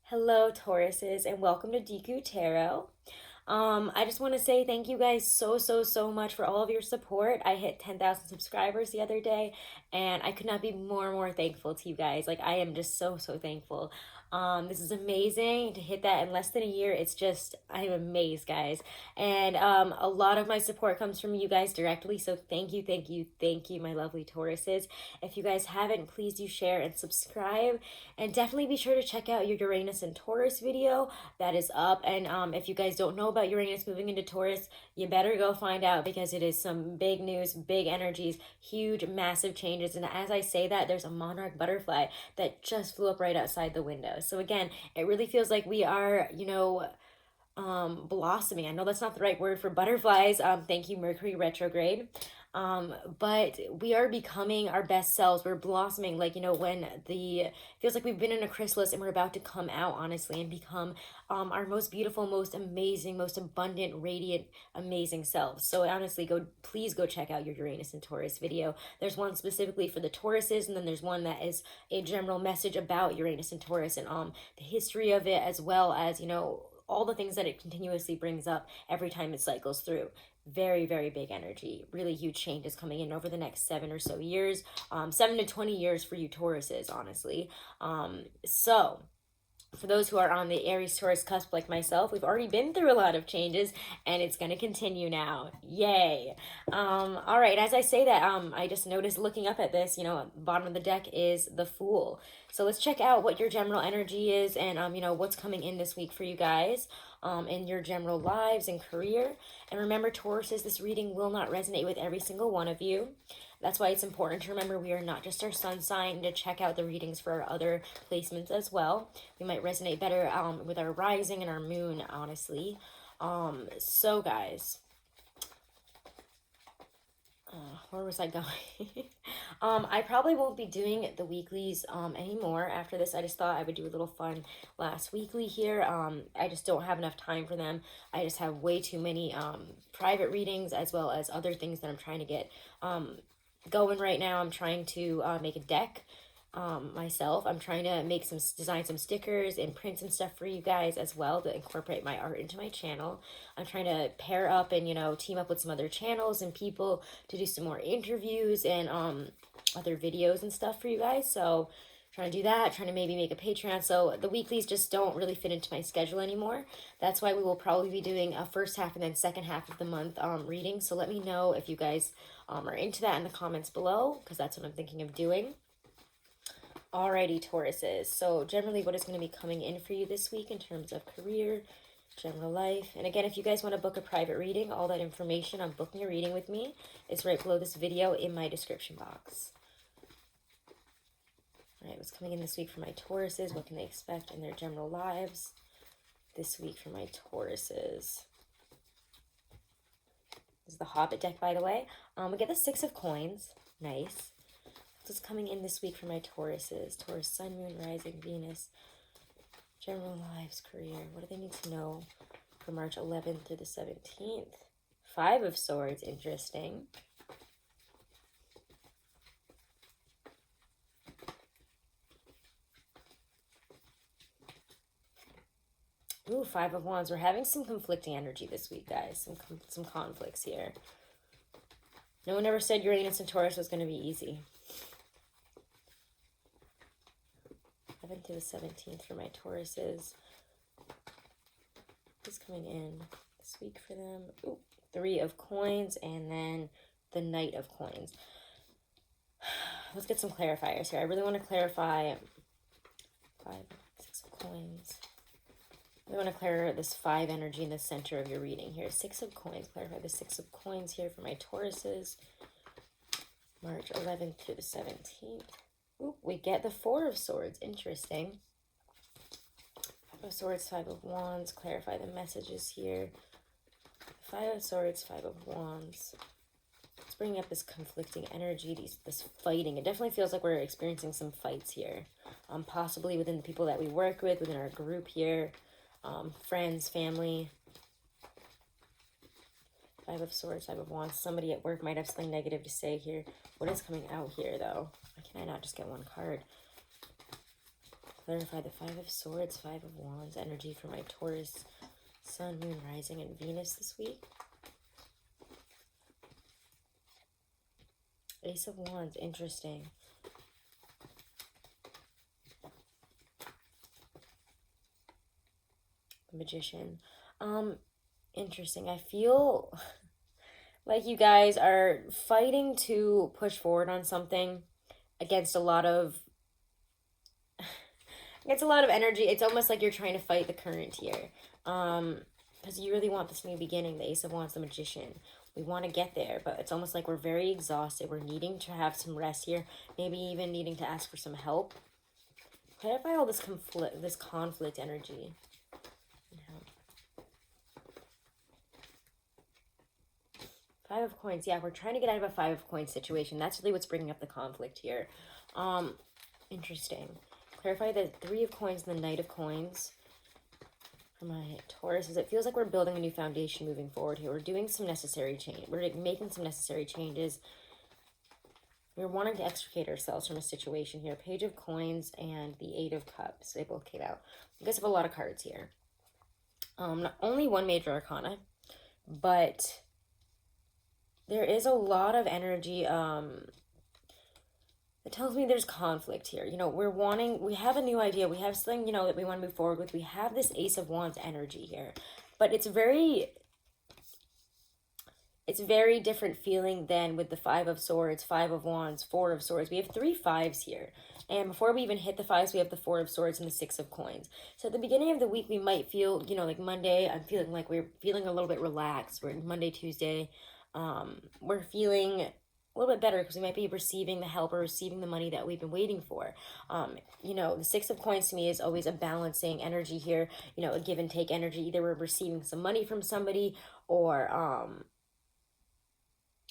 Hello, Tauruses, and welcome to Deku Tarot. I just want to say thank you guys so much for all of your support. I hit 10,000 subscribers the other day, and I could not be more thankful to you guys. Like, I am just so thankful. This is amazing to hit that in less than a year. It's just, I'm amazed, guys. And a lot of my support comes from you guys directly. So thank you, my lovely Tauruses. If you guys haven't, please do share and subscribe. And definitely be sure to check out your Uranus and Taurus video that is up. And if you guys don't know about Uranus moving into Taurus, you better go find out because it is some big news, big energies, huge, massive changes. And as I say that, there's a monarch butterfly that just flew up right outside the window. So again, it really feels like we are, blossoming. I know that's not the right word for butterflies. Thank you, Mercury retrograde. But we are becoming our best selves. We're blossoming, like, when the feels like we've been in a chrysalis and we're about to come out, honestly, and become our most beautiful, most amazing, most abundant, radiant, amazing selves. So honestly, please go check out your Uranus and Taurus video. There's one specifically for the Tauruses, and then there's one that is a general message about Uranus and Taurus and the history of it, as well as all the things that it continuously brings up every time it cycles through. Very big energy. Really huge changes coming in over the next 7 or so years. 7 to 20 years for you Tauruses, honestly. So for those who are on the Aries Taurus cusp like myself, we've already been through a lot of changes and it's going to continue now. Yay. All right, as I say that, I just noticed looking up at this, bottom of the deck is the Fool. So let's check out what your general energy is and, what's coming in this week for you guys in your general lives and career. And remember, Tauruses, this reading will not resonate with every single one of you. That's why it's important to remember we are not just our sun sign, to check out the readings for our other placements as well. We might resonate better with our rising and our moon, honestly. So guys, where was I going? I probably won't be doing the weeklies anymore after this. I just thought I would do a little fun last weekly here. I just don't have enough time for them. I just have way too many private readings as well as other things that I'm trying to get going right now. I'm trying to make a deck myself. I'm trying to design some stickers and print some stuff for you guys as well to incorporate my art into my channel. I'm trying to pair up and team up with some other channels and people to do some more interviews and other videos and stuff for you guys. So trying to do that, trying to maybe make a Patreon. So the weeklies just don't really fit into my schedule anymore. That's why we will probably be doing a first half and then second half of the month reading. So let me know if you guys are into that in the comments below, because that's what I'm thinking of doing. Alrighty, Tauruses. So generally what is going to be coming in for you this week in terms of career, general life. And again, if you guys want to book a private reading, all that information on booking a reading with me is right below this video in my description box. Alright, what's coming in this week for my Tauruses? What can they expect in their general lives this week for my Tauruses? This is the Hobbit deck, by the way. We get the Six of Coins. Nice. What's coming in this week for my Tauruses? Taurus, Sun, Moon, Rising, Venus. General lives, career. What do they need to know for March 11th through the 17th? Five of Swords. Interesting. Ooh, Five of Wands. We're having some conflicting energy this week, guys. Some conflicts here. No one ever said Uranus and Taurus was going to be easy. 11th to the 17th for my Tauruses. What's coming in this week for them? Ooh, Three of Coins and then the Knight of Coins. Let's get some clarifiers here. I really want to clarify Six of Coins. I want to clarify this 5 energy in the center of your reading here. Six of Coins. Clarify the Six of Coins here for my Tauruses. March 11th through the 17th. Ooh, we get the Four of Swords. Interesting. Five of Swords, Five of Wands. Clarify the messages here. Five of Swords, Five of Wands. It's bringing up this conflicting energy, this fighting. It definitely feels like we're experiencing some fights here. Possibly within the people that we work with, within our group here. Friends, family. Five of Swords, Five of Wands. Somebody at work might have something negative to say here. What is coming out here, though? Why can I not just get one card? Clarify the Five of Swords, Five of Wands energy for my Taurus, Sun, Moon, Rising, and Venus this week. Ace of Wands, interesting. Magician. Interesting. I feel like you guys are fighting to push forward on something against a lot of energy. It's almost like you're trying to fight the current here. Because you really want this new beginning. The Ace of Wands, the Magician. We want to get there, but it's almost like we're very exhausted. We're needing to have some rest here. Maybe even needing to ask for some help. Clarify all this conflict energy. Five of Coins. Yeah, we're trying to get out of a Five of Coins situation. That's really what's bringing up the conflict here. Interesting. Clarify the Three of Coins and the Knight of Coins for my Taurus. It feels like we're building a new foundation moving forward here. We're doing some necessary change. We're making some necessary changes. We're wanting to extricate ourselves from a situation here. Page of Coins and the Eight of Cups. They both came out. You guys have a lot of cards here. Not only one major arcana, but there is a lot of energy. It tells me there's conflict here. You know, we have a new idea. We have something, you know, that we want to move forward with. We have this Ace of Wands energy here. But it's very different feeling than with the Five of Swords, Five of Wands, Four of Swords. We have 3 fives here. And before we even hit the fives, we have the Four of Swords and the Six of Coins. So at the beginning of the week, we might feel, you know, like Monday, I'm feeling like we're feeling a little bit relaxed. We're Monday, Tuesday. We're feeling a little bit better because we might be receiving the help or receiving the money that we've been waiting for. You know, the Six of Coins to me is always a balancing energy here, you know, a give and take energy. Either we're receiving some money from somebody or,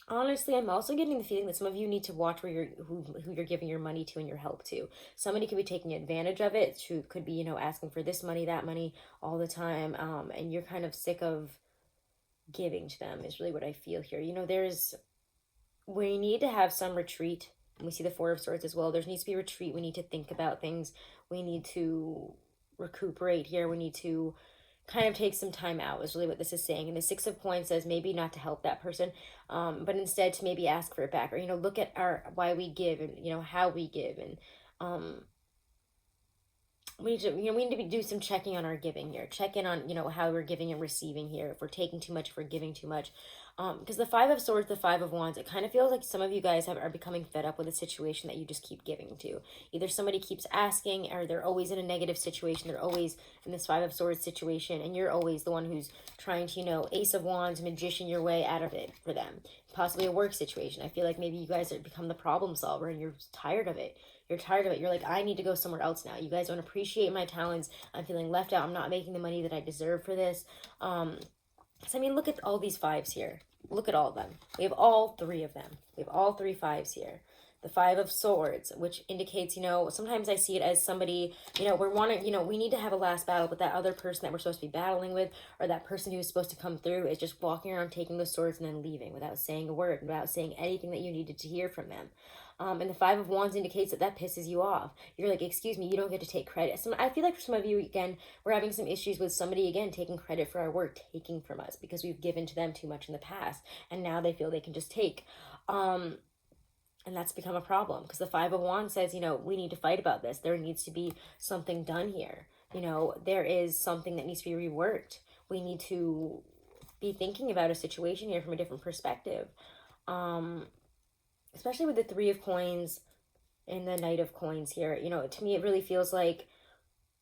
honestly, I'm also getting the feeling that some of you need to watch who you're giving your money to and your help to. Somebody could be taking advantage of it, who could be, you know, asking for this money, that money all the time, and you're kind of sick of giving to them is really what I feel here. You know, we need to have some retreat. And we see the Four of Swords as well. There needs to be retreat. We need to think about things. We need to recuperate here. We need to kind of take some time out is really what this is saying. And the Six of Coins says maybe not to help that person, but instead to maybe ask for it back, or, you know, look at why we give and, you know, how we give. And we need to do some checking on our giving here. Check in on, you know, how we're giving and receiving here. If we're taking too much, if we're giving too much. Because the Five of Swords, the Five of Wands, it kind of feels like some of you guys are becoming fed up with a situation that you just keep giving to. Either somebody keeps asking, or they're always in a negative situation. They're always in this Five of Swords situation, and you're always the one who's trying to, you know, Ace of Wands, Magician your way out of it for them. Possibly a work situation. I feel like maybe you guys have become the problem solver and you're tired of it. You're tired of it. You're like, I need to go somewhere else now. You guys don't appreciate my talents. I'm feeling left out. I'm not making the money that I deserve for this. So, I mean, look at all these fives here. Look at all of them. We have all 3 of them. We have all 3 fives here. The Five of Swords, which indicates, you know, sometimes I see it as somebody, you know, we need to have a last battle, but that other person that we're supposed to be battling with, or that person who is supposed to come through, is just walking around taking the swords and then leaving without saying a word, without saying anything that you needed to hear from them. And the Five of Wands indicates that pisses you off. You're like, excuse me, you don't get to take credit. I feel like for some of you, again, we're having some issues with somebody, again, taking credit for our work, taking from us because we've given to them too much in the past. And now they feel they can just take. And that's become a problem because the Five of Wands says, you know, we need to fight about this. There needs to be something done here. You know, there is something that needs to be reworked. We need to be thinking about a situation here from a different perspective. Especially with the Three of Coins and the Knight of Coins here. You know, to me, it really feels like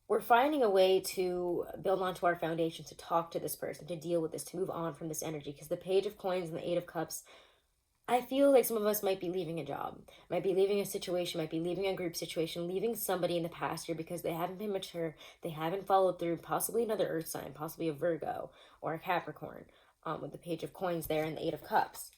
we're finding a way to build onto our foundation, to talk to this person, to deal with this, to move on from this energy. Because the Page of Coins and the Eight of Cups, I feel like some of us might be leaving a job, might be leaving a situation, might be leaving a group situation, leaving somebody in the past year because they haven't been mature, they haven't followed through, possibly another Earth sign, possibly a Virgo or a Capricorn, with the Page of Coins there and the Eight of Cups.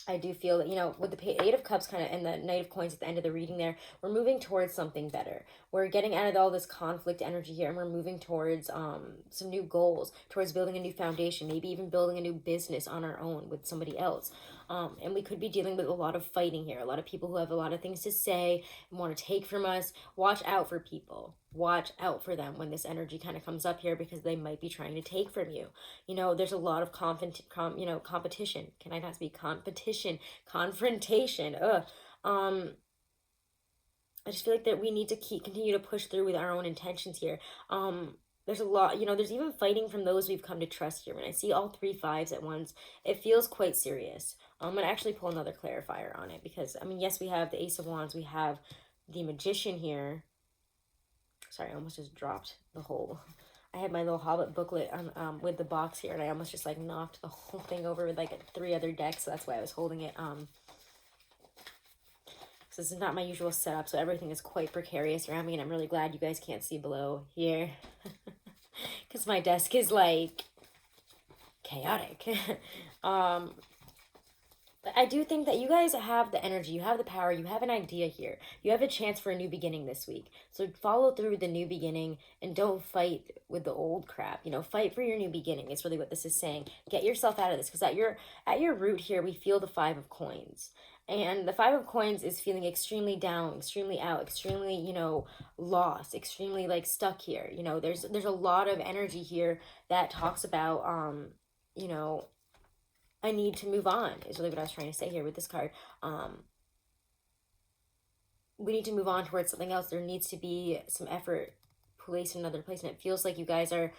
I do feel that, you know, with the Eight of Cups kind of and the Knight of Coins at the end of the reading there, we're moving towards something better. We're getting out of all this conflict energy here, and we're moving towards some new goals, towards building a new foundation, maybe even building a new business on our own with somebody else. And we could be dealing with a lot of fighting here, a lot of people who have a lot of things to say and want to take from us. Watch out for people. Watch out for them when this energy kind of comes up here, because they might be trying to take from you. You know, there's a lot of competition. Can I not speak? Competition, confrontation. I just feel like that we need to continue to push through with our own intentions here. There's a lot, you know, there's even fighting from those we've come to trust here. When I see all 3 5s at once, it feels quite serious. I'm going to actually pull another clarifier on it, because, I mean, yes, we have the Ace of Wands, we have the Magician here. Sorry, I almost just dropped the whole... I had my little Hobbit booklet on, with the box here, and I almost just, like, knocked the whole thing over with, like, 3 other decks, so that's why I was holding it. So this is not my usual setup, so everything is quite precarious around me, and I'm really glad you guys can't see below here. Because my desk is, like, chaotic. But I do think that you guys have the energy, you have the power, you have an idea here. You have a chance for a new beginning this week. So follow through with the new beginning and don't fight with the old crap. You know, fight for your new beginning is really what this is saying. Get yourself out of this, because at your root here, we feel the 5 of Coins. And the 5 of Coins is feeling extremely down, extremely out, extremely, you know, lost, extremely, like, stuck here. You know, there's a lot of energy here that talks about, you know, I need to move on, is really what I was trying to say here with this card. We need to move on towards something else. There needs to be some effort placed in another place, and it feels like you guys are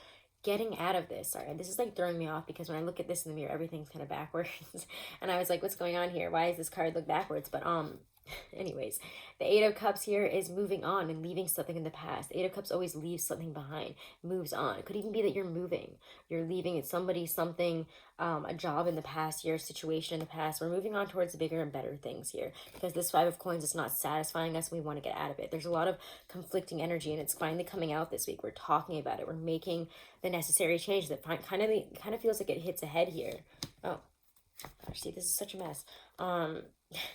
getting out of this. Sorry, this is, like, throwing me off, because when I look at this in the mirror, everything's kind of backwards. And I was like, what's going on here? Why does this card look backwards? But anyways, the 8 of Cups here is moving on and leaving something in the past. The 8 of Cups always leaves something behind, moves on. It could even be that you're moving. You're leaving somebody, something, a job in the past, your situation in the past. We're moving on towards bigger and better things here, because this 5 of Coins is not satisfying us and we want to get out of it. There's a lot of conflicting energy, and it's finally coming out this week. We're talking about it. We're making the necessary change that kind of feels like it hits ahead here. Oh, gosh, see, this is such a mess.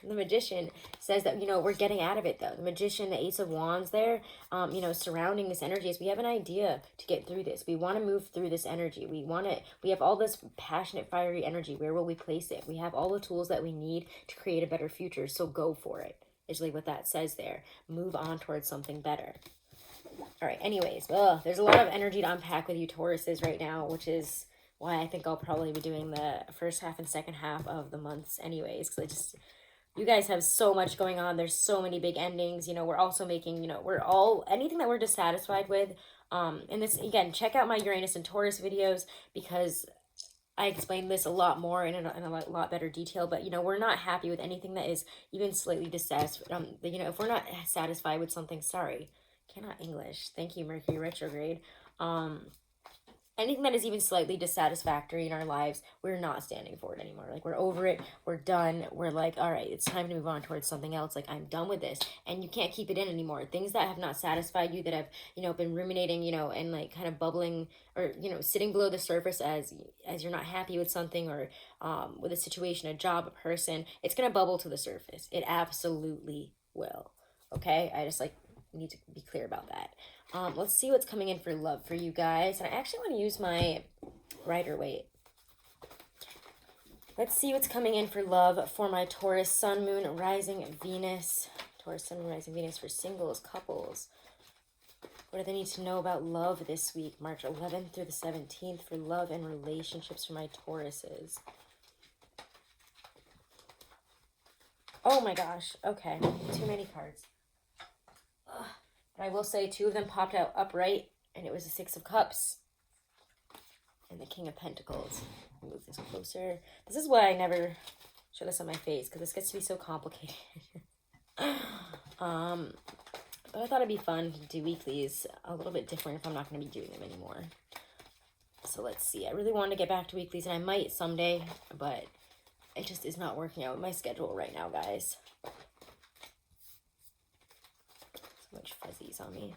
The Magician says that, you know, we're getting out of it, though. The Magician, the Ace of Wands there, you know, surrounding this energy is we have an idea to get through this. We want to move through this energy. We have all this passionate, fiery energy. Where will we place it? We have all the tools that we need to create a better future, so go for it. Is really what that says there. Move on towards something better. All right, anyways, there's a lot of energy to unpack with you Tauruses right now, which is why I think I'll probably be doing the first half and second half of the months anyways, because you guys have so much going on. There's so many big endings. You know, we're also making, you know, anything that we're dissatisfied with. And this, again, check out my Uranus and Taurus videos, because I explain this a lot more in a lot better detail. But, you know, we're not happy with anything that is even slightly dissatisfied. You know, if we're not satisfied with something, sorry, cannot English. Thank you, Mercury retrograde. Anything that is even slightly dissatisfactory in our lives, we're not standing for it anymore. Like, we're over it. We're done. We're like, all right, it's time to move on towards something else. Like, I'm done with this. And you can't keep it in anymore. Things that have not satisfied you, that have, you know, been ruminating, you know, and, like, kind of bubbling, or, you know, sitting below the surface as you're not happy with something, or with a situation, a job, a person, it's going to bubble to the surface. It absolutely will. Okay? I just, like, need to be clear about that. Let's see what's coming in for love for you guys. And I actually want to use my Rider-Waite. Let's see what's coming in for love for my Taurus, Sun, Moon, Rising, Venus. Taurus, Sun, Moon, Rising, Venus for singles, couples. What do they need to know about love this week? March 11th through the 17th for love and relationships for my Tauruses. Oh my gosh. Okay. Too many cards. But I will say 2 of them popped out upright, and it was the 6 of Cups and the King of Pentacles. Move this closer. This is why I never show this on my face, because this gets to be so complicated. But I thought it'd be fun to do weeklies a little bit different if I'm not going to be doing them anymore. So let's see. I really want to get back to weeklies, and I might someday, but it just is not working out with my schedule right now, guys. So much fuzzies on me.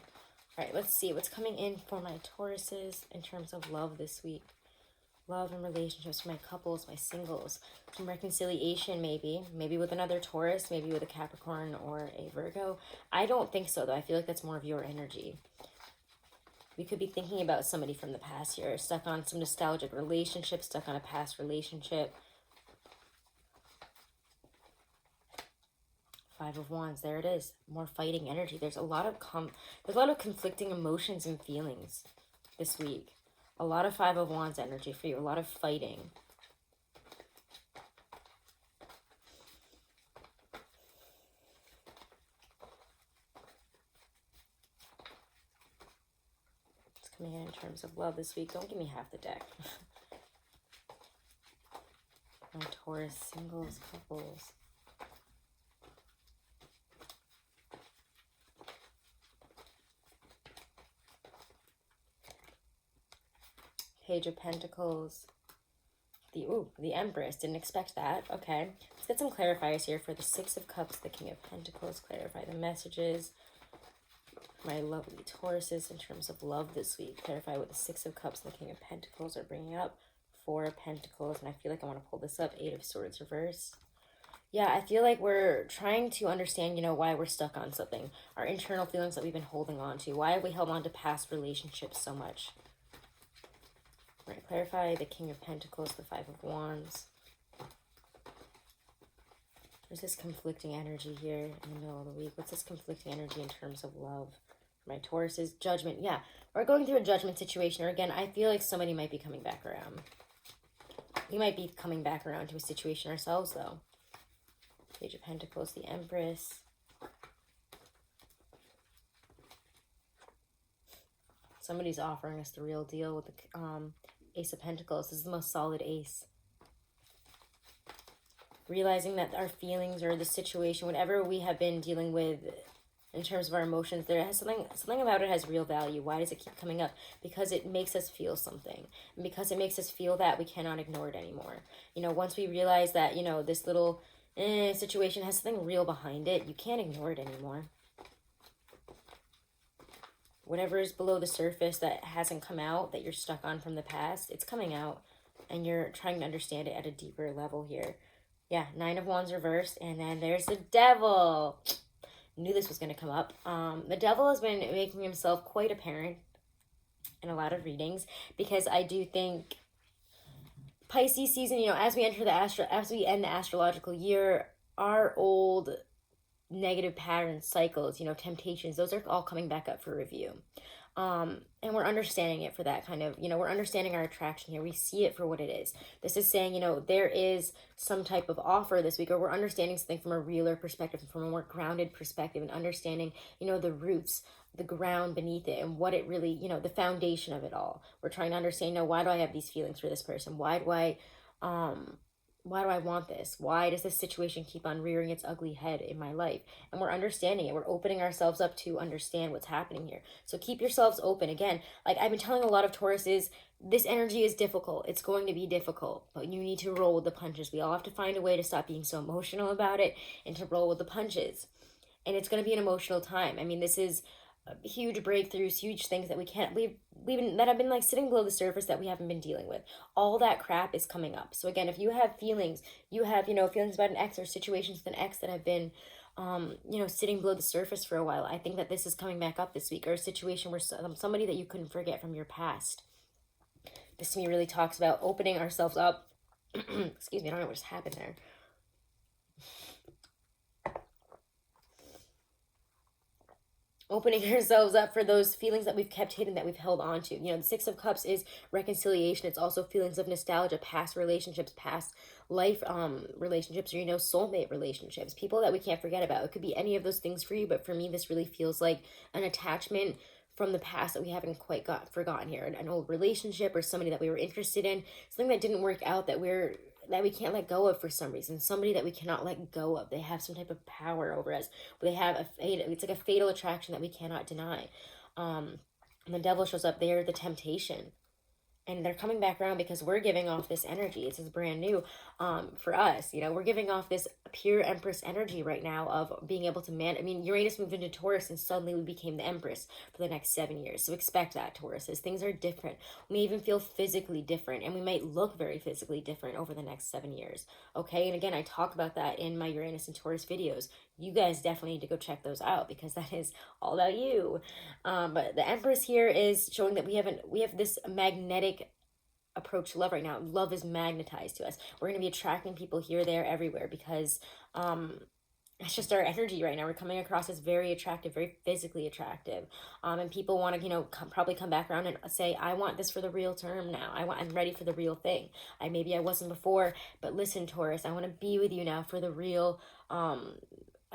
All right, let's see what's coming in for my Tauruses in terms of love this week. Love and relationships for my couples, my singles. Some reconciliation, maybe with another Taurus, maybe with a Capricorn or a Virgo. I don't think so, though. I feel like that's more of your energy. We could be thinking about somebody from the past here, stuck on some nostalgic relationship, stuck on a past relationship. Five of Wands, there it is. More fighting energy. There's a lot of conflicting emotions and feelings this week. A lot of Five of Wands energy for you. A lot of fighting. It's coming in terms of love this week. Don't give me half the deck. My Taurus singles, couples. Page of Pentacles. The Empress. Didn't expect that. Okay. Let's get some clarifiers here for the Six of Cups, the King of Pentacles. Clarify the messages. My lovely Tauruses in terms of love this week. Clarify what the Six of Cups and the King of Pentacles are bringing up. Four of Pentacles. And I feel like I want to pull this up. Eight of Swords reverse. Yeah, I feel like we're trying to understand, why we're stuck on something. Our internal feelings that we've been holding on to. Why have we held on to past relationships so much? Right, clarify the King of Pentacles, the Five of Wands. There's this conflicting energy here in the middle of the week. What's this conflicting energy in terms of love? My Taurus is judgment. Yeah, we're going through a judgment situation. Or again, I feel like somebody might be coming back around. We might be coming back around to a situation ourselves, though. Page of Pentacles, the Empress. Somebody's offering us the real deal with the Ace of Pentacles. This is the most solid ace. Realizing that our feelings or the situation, whatever we have been dealing with in terms of our emotions, there has something about it has real value. Why does it keep coming up? Because it makes us feel something. And because it makes us feel that, we cannot ignore it anymore. Once we realize that, this little situation has something real behind it, you can't ignore it anymore. Whatever is below the surface that hasn't come out, that you're stuck on from the past, it's coming out. And you're trying to understand it at a deeper level here. Yeah, Nine of Wands reversed. And then there's the Devil. Knew this was going to come up. The Devil has been making himself quite apparent in a lot of readings. Because I do think Pisces season, as we enter as we end the astrological year, our old negative patterns, cycles, temptations, those are all coming back up for review. And we're understanding it for that kind of, we're understanding our attraction here. We see it for what it is. This is saying, there is some type of offer this week, or we're understanding something from a realer perspective, from a more grounded perspective, and understanding, the roots, the ground beneath it, and what it really, the foundation of it all. We're trying to understand, why do I have these feelings for this person? Why do I want this? Why does this situation keep on rearing its ugly head in my life? And we're understanding it. We're opening ourselves up to understand what's happening here. So keep yourselves open. Again, like I've been telling a lot of Tauruses, this energy is difficult. It's going to be difficult, but you need to roll with the punches. We all have to find a way to stop being so emotional about it and to roll with the punches. And it's going to be an emotional time. I mean, this is huge breakthroughs, huge things that that have been like sitting below the surface that we haven't been dealing with. All that crap is coming up. So again, if you have feelings, feelings about an ex or situations with an ex that have been, sitting below the surface for a while, I think that this is coming back up this week, or a situation where somebody that you couldn't forget from your past. This to me really talks about opening ourselves up. Excuse me, I don't know what just happened there. Opening ourselves up for those feelings that we've kept hidden, that we've held on to. The Six of Cups is reconciliation. It's also feelings of nostalgia, past relationships, past life relationships, or, soulmate relationships, people that we can't forget about. It could be any of those things for you, but for me, this really feels like an attachment from the past that we haven't quite forgotten here. An old relationship or somebody that we were interested in, something that didn't work out that we can't let go of for some reason. Somebody that we cannot let go of. They have some type of power over us. They have it's like a fatal attraction that we cannot deny. And the Devil shows up there, the temptation. And they're coming back around because we're giving off this energy. This is brand new for us. You know, we're giving off this pure Empress energy right now of being able to I mean, Uranus moved into Taurus and suddenly we became the Empress for the next 7 years. So expect that, Tauruses. Things are different. We may even feel physically different, and we might look very physically different over the next 7 years. Okay, and again, I talk about that in my Uranus and Taurus videos. You guys definitely need to go check those out because that is all about you. But the Empress here is showing that we have this magnetic approach to love right now. Love is magnetized to us. We're going to be attracting people here, there, everywhere because it's just our energy right now. We're coming across as very attractive, very physically attractive. And people want to, probably come back around and say, I want this for the real term now. I'm ready for the real thing. Maybe I wasn't before, but listen, Taurus, I want to be with you now for the real,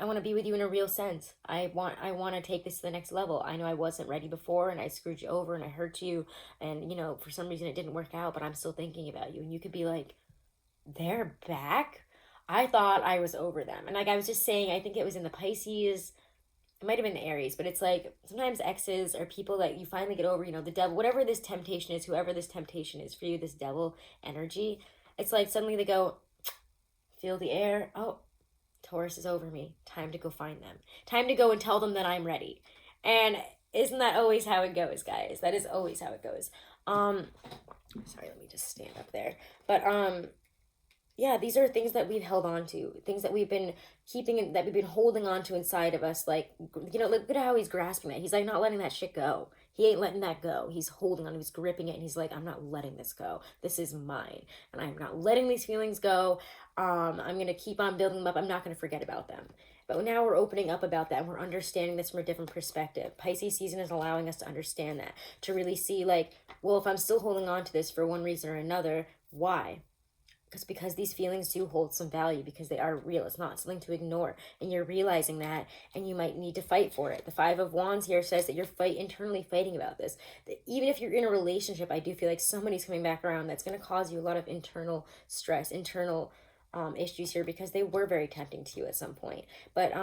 I want to be with you in a real sense. I want to take this to the next level. I know I wasn't ready before and I screwed you over and I hurt you and, for some reason it didn't work out, but I'm still thinking about you. And you could be like, they're back? I thought I was over them. And like I was just saying, I think it was in the Pisces, it might have been the Aries, but it's like sometimes exes are people that you finally get over, the devil, whatever this temptation is, whoever this temptation is for you, this devil energy. It's like suddenly they go, feel the air. Oh, Taurus is over me. Time to go find them. Time to go and tell them that I'm ready. And isn't that always how it goes, guys? That is always how it goes. Sorry, let me just stand up there. But yeah, these are things that we've held on to, things that we've been keeping, that we've been holding on to inside of us. Like, look at how he's grasping that. He's like not letting that shit go. He ain't letting that go. He's holding on, he's gripping it, and he's like, I'm not letting this go. This is mine. And I'm not letting these feelings go. I'm going to keep on building them up. I'm not going to forget about them. But now we're opening up about that and we're understanding this from a different perspective. Pisces season is allowing us to understand that, to really see like, well, if I'm still holding on to this for one reason or another, why? Because these feelings do hold some value, because they are real. It's not something to ignore, and you're realizing that, and you might need to fight for it. The Five of Wands here says that you're internally fighting about this. That even if you're in a relationship, I do feel like somebody's coming back around that's going to cause you a lot of internal stress, internal issues here, because they were very tempting to you at some point. But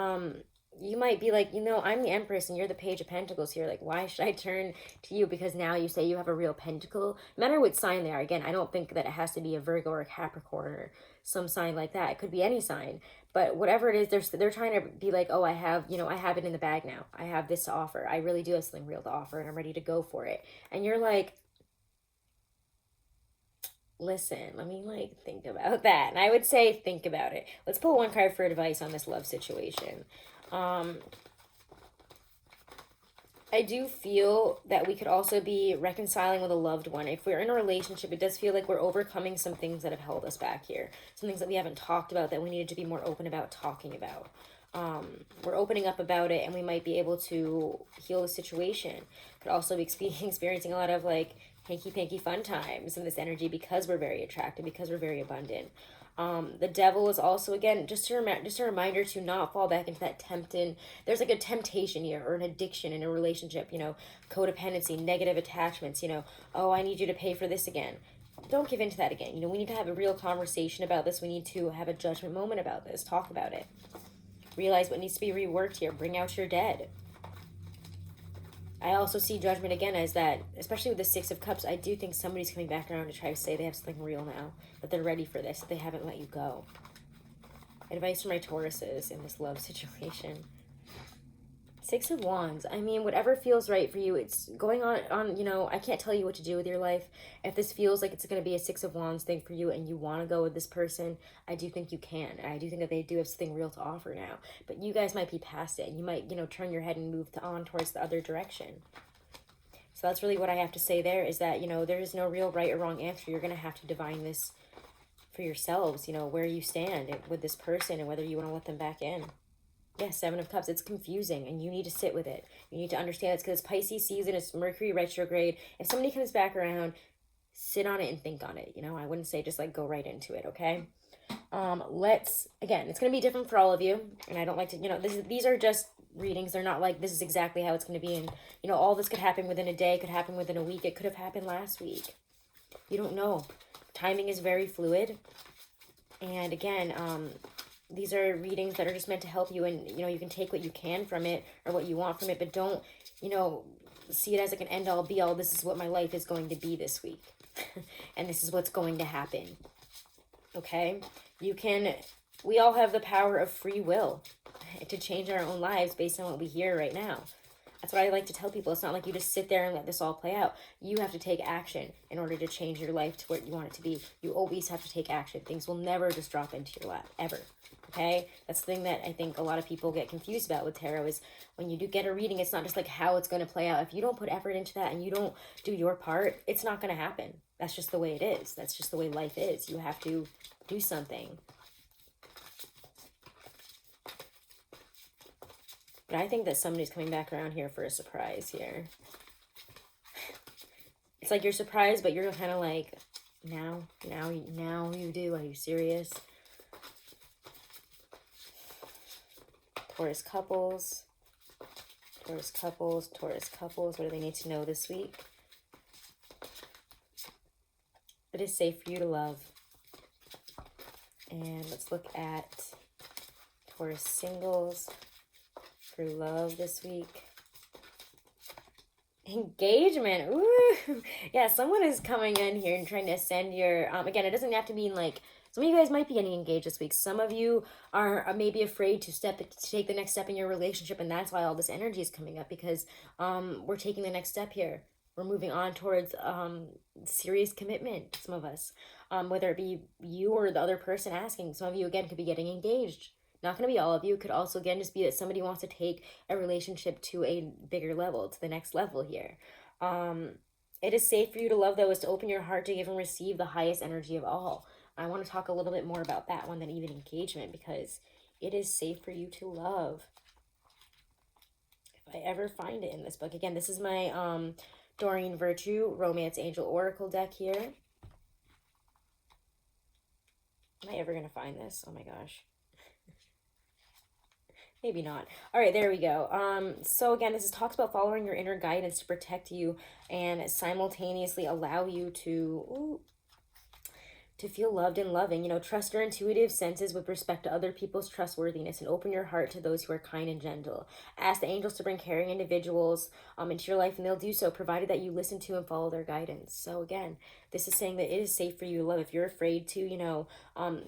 you might be like, I'm the Empress and you're the Page of Pentacles here. Like, why should I turn to you? Because now you say you have a real pentacle. No matter what sign they are. Again, I don't think that it has to be a Virgo or a Capricorn or some sign like that. It could be any sign. But whatever it is, they're trying to be like, oh, I have it in the bag now. I have this to offer. I really do have something real to offer and I'm ready to go for it. And you're like, listen, let me think about that. And I would say think about it. Let's pull one card for advice on this love situation. I do feel that we could also be reconciling with a loved one. If we're in a relationship, it does feel like we're overcoming some things that have held us back here. Some things that we haven't talked about that we needed to be more open about talking about. We're opening up about it and we might be able to heal the situation. Could also be experiencing a lot of hanky-panky fun times in this energy because we're very attractive, because we're very abundant. The devil is also, again, just a reminder to not fall back into that there's like a temptation here or an addiction in a relationship, codependency, negative attachments, oh, I need you to pay for this again. Don't give in to that again. We need to have a real conversation about this. We need to have a judgment moment about this. Talk about it. Realize what needs to be reworked here. Bring out your dead. I also see judgment again as that, especially with the Six of Cups, I do think somebody's coming back around to try to say they have something real now, that they're ready for this, that they haven't let you go. Advice for my Tauruses in this love situation. Six of Wands. I mean, whatever feels right for you, it's going on, I can't tell you what to do with your life. If this feels like it's going to be a Six of Wands thing for you and you want to go with this person, I do think you can. And I do think that they do have something real to offer now. But you guys might be past it. And you might, turn your head and move on towards the other direction. So that's really what I have to say there, is that, there is no real right or wrong answer. You're going to have to divine this for yourselves, where you stand with this person and whether you want to let them back in. Yeah, Seven of Cups. It's confusing, and you need to sit with it. You need to understand it's because it's Pisces season. It's Mercury retrograde. If somebody comes back around, sit on it and think on it. I wouldn't say just go right into it. Okay. Again, it's gonna be different for all of you, and I don't like to. These are just readings. They're not like this is exactly how it's gonna be, and all this could happen within a day. Could happen within a week. It could have happened last week. You don't know. Timing is very fluid, and again, these are readings that are just meant to help you, and you can take what you can from it or what you want from it, but don't see it as like an end all be all. This is what my life is going to be this week. And this is what's going to happen. Okay? We all have the power of free will to change our own lives based on what we hear right now. That's what I like to tell people. It's not like you just sit there and let this all play out. You have to take action in order to change your life to what you want it to be. You always have to take action. Things will never just drop into your lap, ever. Okay? That's the thing that I think a lot of people get confused about with tarot is when you do get a reading, it's not just like how it's going to play out. If you don't put effort into that and you don't do your part, it's not going to happen. That's just the way it is. That's just the way life is. You have to do something. But I think that somebody's coming back around here for a surprise here. It's like you're surprised, but you're kind of like, now you do. Are you serious? Taurus couples. Taurus couples. Taurus couples. What do they need to know this week? It is safe for you to love. And let's look at Taurus singles through love this week. Engagement. Ooh. Yeah, someone is coming in here and trying to send your again, it doesn't have to mean like some of you guys might be getting engaged this week. Some of you are maybe afraid to take the next step in your relationship, and that's why all this energy is coming up, because we're taking the next step here. We're moving on towards serious commitment, some of us. Whether it be you or the other person asking. Some of you, again, could be getting engaged. Not going to be all of you. It could also, again, just be that somebody wants to take a relationship to a bigger level, to the next level here. It is safe for you to love, though, is to open your heart to give and receive the highest energy of all. I want to talk a little bit more about that one than even engagement, because it is safe for you to love. If I ever find it in this book. Again, this is my Doreen Virtue Romance Angel Oracle deck here. Am I ever going to find this? Oh my gosh. Maybe not. All right, there we go. So again, this talks about following your inner guidance to protect you and simultaneously allow you to feel loved and loving. You know, trust your intuitive senses with respect to other people's trustworthiness and open your heart to those who are kind and gentle. Ask the angels to bring caring individuals into your life, and they'll do so, provided that you listen to and follow their guidance. So again, this is saying that it is safe for you to love. If you're afraid to, you know,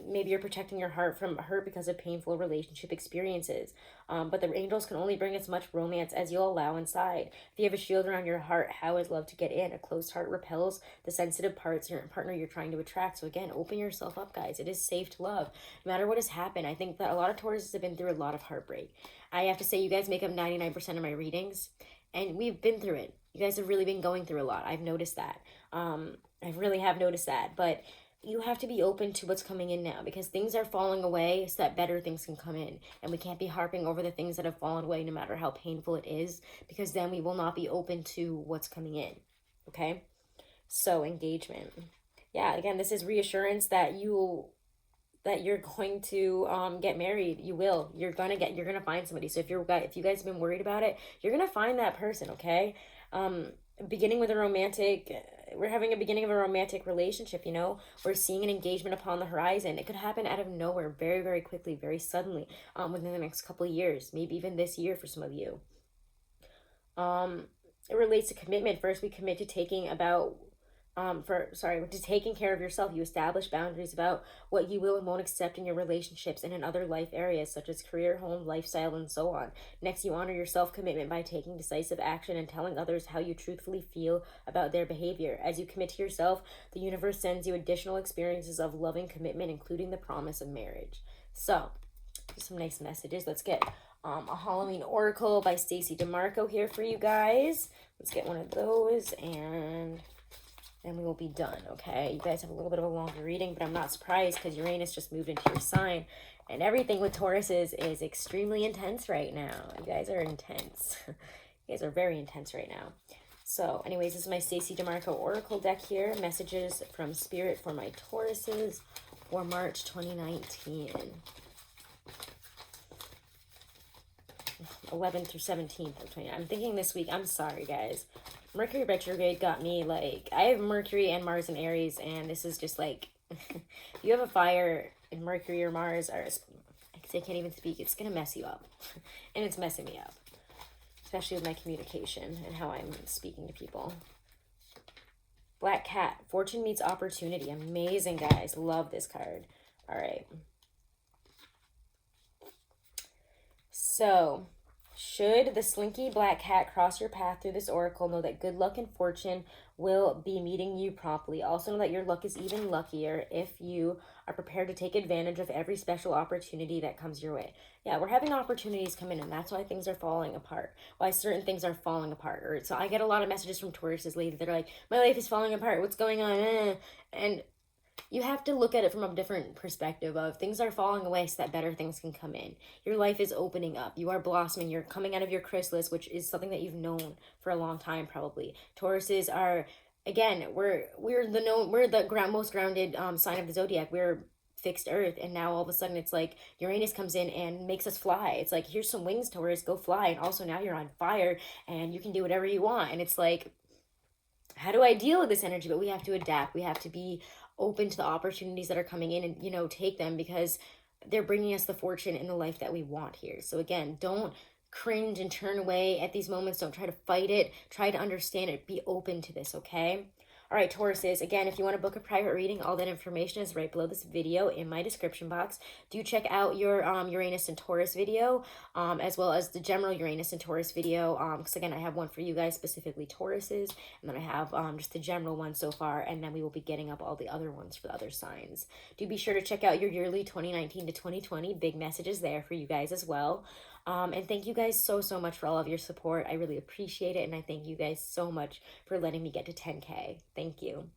maybe you're protecting your heart from hurt because of painful relationship experiences. But the angels can only bring as much romance as you'll allow inside. If you have a shield around your heart, how is love to get in? A closed heart repels the sensitive parts your partner you're trying to attract. So again, open yourself up, guys. It is safe to love. No matter what has happened, I think that a lot of Tauruses have been through a lot of heartbreak. I have to say, you guys make up 99% of my readings, and we've been through it. You guys have really been going through a lot. I've noticed that. I really have noticed that. But you have to be open to what's coming in now, because things are falling away so that better things can come in. And we can't be harping over the things that have fallen away, no matter how painful it is, because then we will not be open to what's coming in. Okay? So, engagement. Yeah, again, this is reassurance that you're going to get married. You will. You're gonna find somebody. So if you guys have been worried about it, you're gonna find that person, okay? Beginning with we're having a beginning of a romantic relationship, you know? We're seeing an engagement upon the horizon. It could happen out of nowhere, very, very quickly, very suddenly, within the next couple of years, maybe even this year for some of you. It relates to commitment. First, we commit to taking care of yourself. You establish boundaries about what you will and won't accept in your relationships and in other life areas such as career, home, lifestyle, and so on. Next, you honor your self-commitment by taking decisive action and telling others how you truthfully feel about their behavior. As you commit to yourself, the universe sends you additional experiences of loving commitment, including the promise of marriage. So, some nice messages. Let's get a Halloween Oracle by Stacey DeMarco here for you guys. Let's get one of those, and then we will be done, okay? You guys have a little bit of a longer reading, but I'm not surprised because Uranus just moved into your sign, and everything with Tauruses is extremely intense right now. You guys are intense. You guys are very intense right now. So, anyways, this is my Stacey DeMarco Oracle deck here. Messages from Spirit for my Tauruses for March 2019. 11th through 17th of 2019. I'm thinking this week, I'm sorry, guys. Mercury retrograde got me, like, I have Mercury and Mars in Aries, and this is just like, if you have a fire in Mercury or Mars, or I can't even speak, it's going to mess you up. And it's messing me up. especially with my communication and how I'm speaking to people. Black cat, fortune meets opportunity. Amazing, guys. Love this card. All right. So, should the slinky black cat cross your path through this oracle, know that good luck and fortune will be meeting you promptly. Also know that your luck is even luckier if you are prepared to take advantage of every special opportunity that comes your way. Yeah, we're having opportunities come in, and that's why things are falling apart. Why certain things are falling apart. Or so I get a lot of messages from Tauruses lately that are like, my life is falling apart. What's going on? And you have to look at it from a different perspective of things are falling away so that better things can come in. Your life is opening up. You are blossoming. You're coming out of your chrysalis, which is something that you've known for a long time probably. Tauruses are, again, we're the most grounded sign of the zodiac. We're fixed earth, and now all of a sudden it's like Uranus comes in and makes us fly. It's like, here's some wings, Taurus, go fly. And also now you're on fire and you can do whatever you want. And it's like, how do I deal with this energy? But we have to adapt. We have to be open to the opportunities that are coming in and, take them, because they're bringing us the fortune in the life that we want here. So again, don't cringe and turn away at these moments. Don't try to fight it. Try to understand it. Be open to this, okay? All right, Tauruses, again, if you want to book a private reading, all that information is right below this video in my description box. Do check out your Uranus and Taurus video, as well as the general Uranus and Taurus video, because, again, I have one for you guys, specifically Tauruses, and then I have just the general one so far, and then we will be getting up all the other ones for the other signs. Do be sure to check out your yearly 2019 to 2020. Big messages there for you guys as well. And thank you guys so much for all of your support. I really appreciate it, and I thank you guys so much for letting me get to 10K. Thank you.